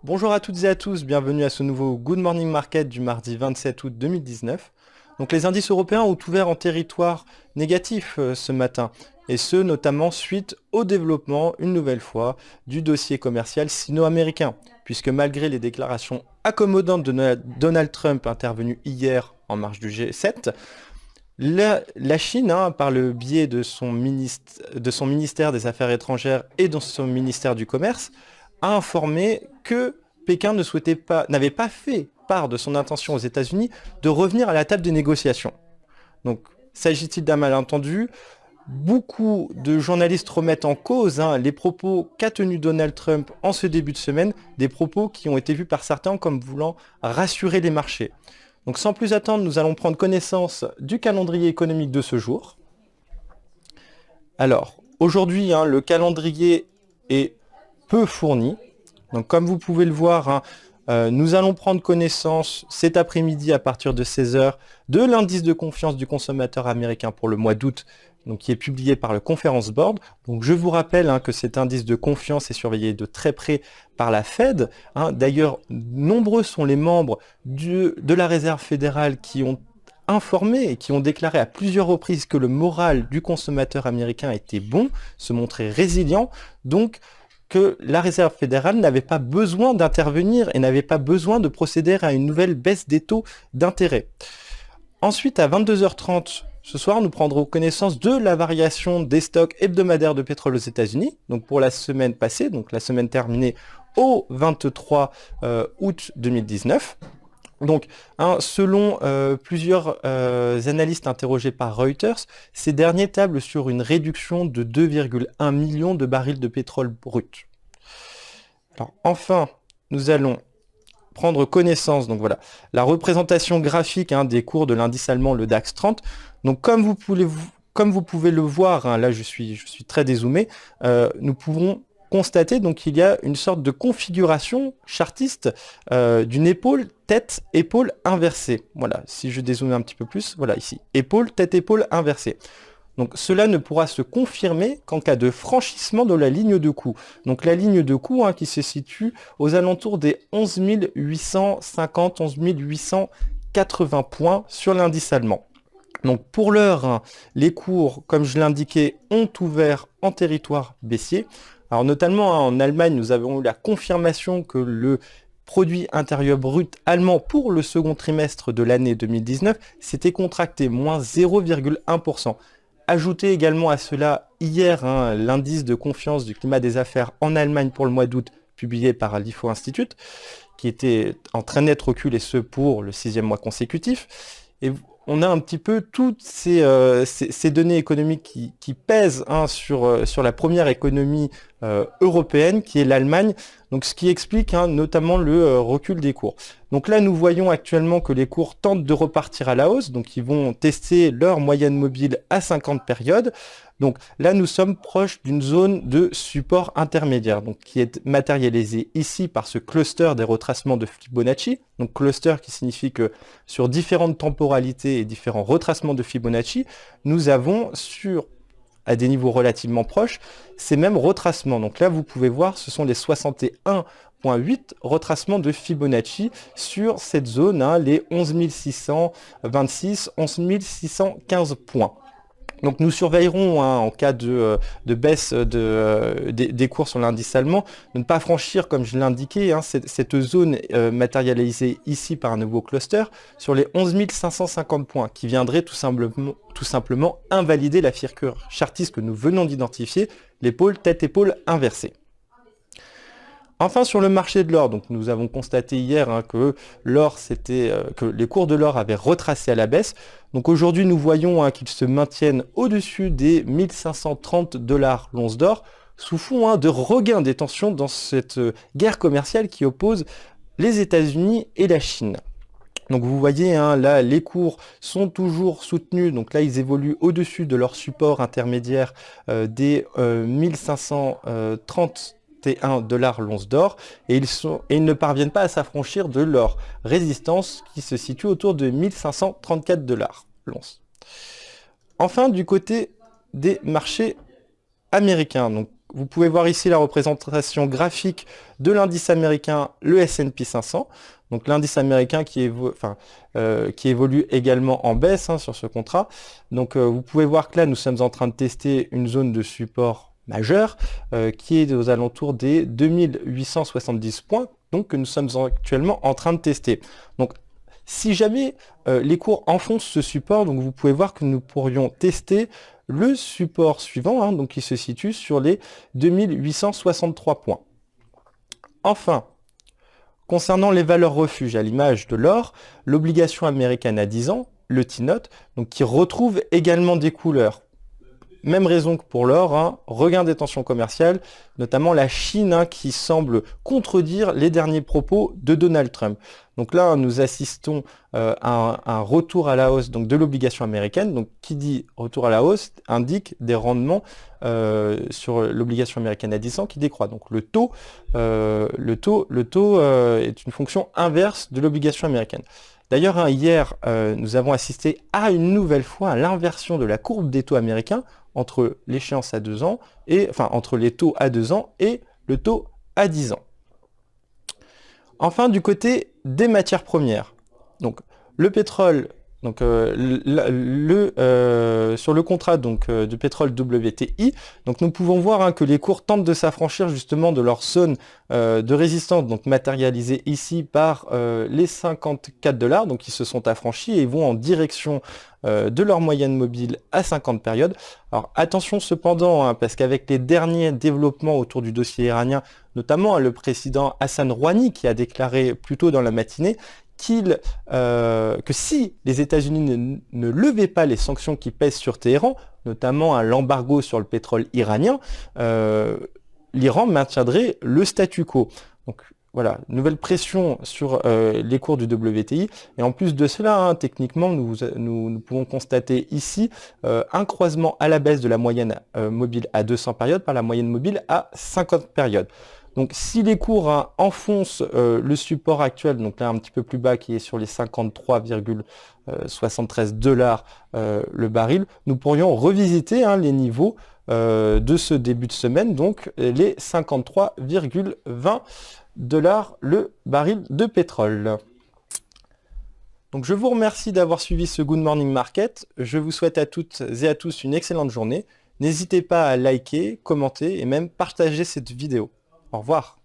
Bonjour à toutes et à tous, bienvenue à ce nouveau Good Morning Market du mardi 27 août 2019. Donc les indices européens ont ouvert en territoire négatif ce matin, et ce notamment suite au développement, une nouvelle fois, du dossier commercial sino-américain, puisque malgré les déclarations accommodantes de Donald Trump intervenues hier en marge du G7, la Chine, par le biais de son ministère des Affaires étrangères et de son ministère du Commerce, a informé que Pékin n'avait pas fait part de son intention aux États-Unis de revenir à la table des négociations. Donc, s'agit-il d'un malentendu? Beaucoup de journalistes remettent en cause les propos qu'a tenus Donald Trump en ce début de semaine, des propos qui ont été vus par certains comme voulant rassurer les marchés. Donc sans plus attendre, nous allons prendre connaissance du calendrier économique de ce jour. Alors, aujourd'hui, le calendrier est peu fourni. Donc comme vous pouvez le voir, nous allons prendre connaissance cet après-midi à partir de 16 heures de l'indice de confiance du consommateur américain pour le mois d'août, donc qui est publié par le Conference Board. Donc je vous rappelle que cet indice de confiance est surveillé de très près par la Fed. D'ailleurs, nombreux sont les membres de la Réserve fédérale qui ont informé et qui ont déclaré à plusieurs reprises que le moral du consommateur américain était bon, se montrait résilient. Donc que la Réserve fédérale n'avait pas besoin d'intervenir et n'avait pas besoin de procéder à une nouvelle baisse des taux d'intérêt. Ensuite, à 22h30 ce soir, nous prendrons connaissance de la variation des stocks hebdomadaires de pétrole aux États-Unis, donc pour la semaine passée, donc la semaine terminée au 23 août 2019. Donc, selon plusieurs analystes interrogés par Reuters, ces derniers tablent sur une réduction de 2,1 millions de barils de pétrole brut. Alors, enfin, nous allons prendre connaissance, donc voilà, la représentation graphique des cours de l'indice allemand, le DAX 30. Donc, comme vous pouvez le voir, là je suis très dézoomé, nous pouvons constater donc qu'il y a une sorte de configuration chartiste d'une épaule, tête, épaule inversée. Voilà, si je dézoome un petit peu plus, voilà ici, épaule, tête, épaule inversée. Donc cela ne pourra se confirmer qu'en cas de franchissement de la ligne de coût. Donc la ligne de coût qui se situe aux alentours des 11 850, 11 880 points sur l'indice allemand. Donc pour l'heure, les cours, comme je l'indiquais, ont ouvert en territoire baissier. Alors notamment en Allemagne, nous avons eu la confirmation que le produit intérieur brut allemand pour le second trimestre de l'année 2019 s'était contracté, moins 0,1%. Ajoutez également à cela hier l'indice de confiance du climat des affaires en Allemagne pour le mois d'août, publié par l'IFO Institute, qui était en très net recul, et ce pour le 6e mois consécutif. Et on a un petit peu toutes ces données économiques qui pèsent sur la première économie européenne, qui est l'Allemagne, donc ce qui explique notamment le recul des cours. Donc là, nous voyons actuellement que les cours tentent de repartir à la hausse, donc ils vont tester leur moyenne mobile à 50 périodes. Donc là, nous sommes proches d'une zone de support intermédiaire, donc qui est matérialisée ici par ce cluster des retracements de Fibonacci. Donc cluster qui signifie que sur différentes temporalités et différents retracements de Fibonacci, nous avons à des niveaux relativement proches ces mêmes retracements. Donc là, vous pouvez voir, ce sont les 61,8 retracements de Fibonacci sur cette zone, les 11 626, 11 615 points. Donc nous surveillerons en cas de baisse des cours sur l'indice allemand, de ne pas franchir, comme je l'indiquais, cette zone matérialisée ici par un nouveau cluster sur les 11 550 points, qui viendrait tout simplement invalider la figure chartiste que nous venons d'identifier, l'épaule tête-épaule inversée. Enfin, sur le marché de l'or, donc nous avons constaté hier que les cours de l'or avaient retracé à la baisse. Donc aujourd'hui, nous voyons qu'ils se maintiennent au-dessus des 1530 $ l'once d'or, sous fond de regain des tensions dans cette guerre commerciale qui oppose les États-Unis et la Chine. Donc vous voyez, là, les cours sont toujours soutenus. Donc là, ils évoluent au-dessus de leur support intermédiaire des 1530 $, l'once d'or, et ils ne parviennent pas à s'affranchir de leur résistance qui se situe autour de 1534 $ l'once. Enfin, du côté des marchés américains, donc vous pouvez voir ici la représentation graphique de l'indice américain, le S&P 500. Donc l'indice américain qui évolue également en baisse sur ce contrat. Donc vous pouvez voir que là, nous sommes en train de tester une zone de support majeure qui est aux alentours des 2870 points, donc que nous sommes actuellement en train de tester. Donc si jamais les cours enfoncent ce support, donc vous pouvez voir que nous pourrions tester le support suivant, donc qui se situe sur les 2863 points. Enfin, concernant les valeurs refuges, à l'image de l'or, l'obligation américaine à 10 ans, le T-Note, donc qui retrouve également des couleurs. Même raison que pour l'or, regain des tensions commerciales, notamment la Chine qui semble contredire les derniers propos de Donald Trump. Donc là, nous assistons à un retour à la hausse donc, de l'obligation américaine. Donc qui dit retour à la hausse indique des rendements sur l'obligation américaine à 10 ans qui décroît. Donc le taux est une fonction inverse de l'obligation américaine. D'ailleurs, hier, nous avons assisté à une nouvelle fois à l'inversion de la courbe des taux américains entre l'échéance à 2 ans, entre les taux à 2 ans et le taux à 10 ans. Enfin, du côté des matières premières, donc le pétrole, donc sur le contrat du pétrole WTI, donc nous pouvons voir que les cours tentent de s'affranchir justement de leur zone de résistance, donc matérialisée ici par les 54 $, donc ils se sont affranchis et vont en direction de leur moyenne mobile à 50 périodes. Alors attention cependant, parce qu'avec les derniers développements autour du dossier iranien, notamment le président Hassan Rouhani qui a déclaré plus tôt dans la matinée que si les États-Unis ne levaient pas les sanctions qui pèsent sur Téhéran, notamment l'embargo sur le pétrole iranien, l'Iran maintiendrait le statu quo. Donc voilà, nouvelle pression sur les cours du WTI. Et en plus de cela, techniquement, nous pouvons constater ici un croisement à la baisse de la moyenne mobile à 200 périodes par la moyenne mobile à 50 périodes. Donc si les cours enfoncent le support actuel, donc là un petit peu plus bas qui est sur les 53,73 $ le baril, nous pourrions revisiter les niveaux de ce début de semaine, donc les 53,20 $ le baril de pétrole. Donc je vous remercie d'avoir suivi ce Good Morning Market. Je vous souhaite à toutes et à tous une excellente journée. N'hésitez pas à liker, commenter et même partager cette vidéo. Au revoir.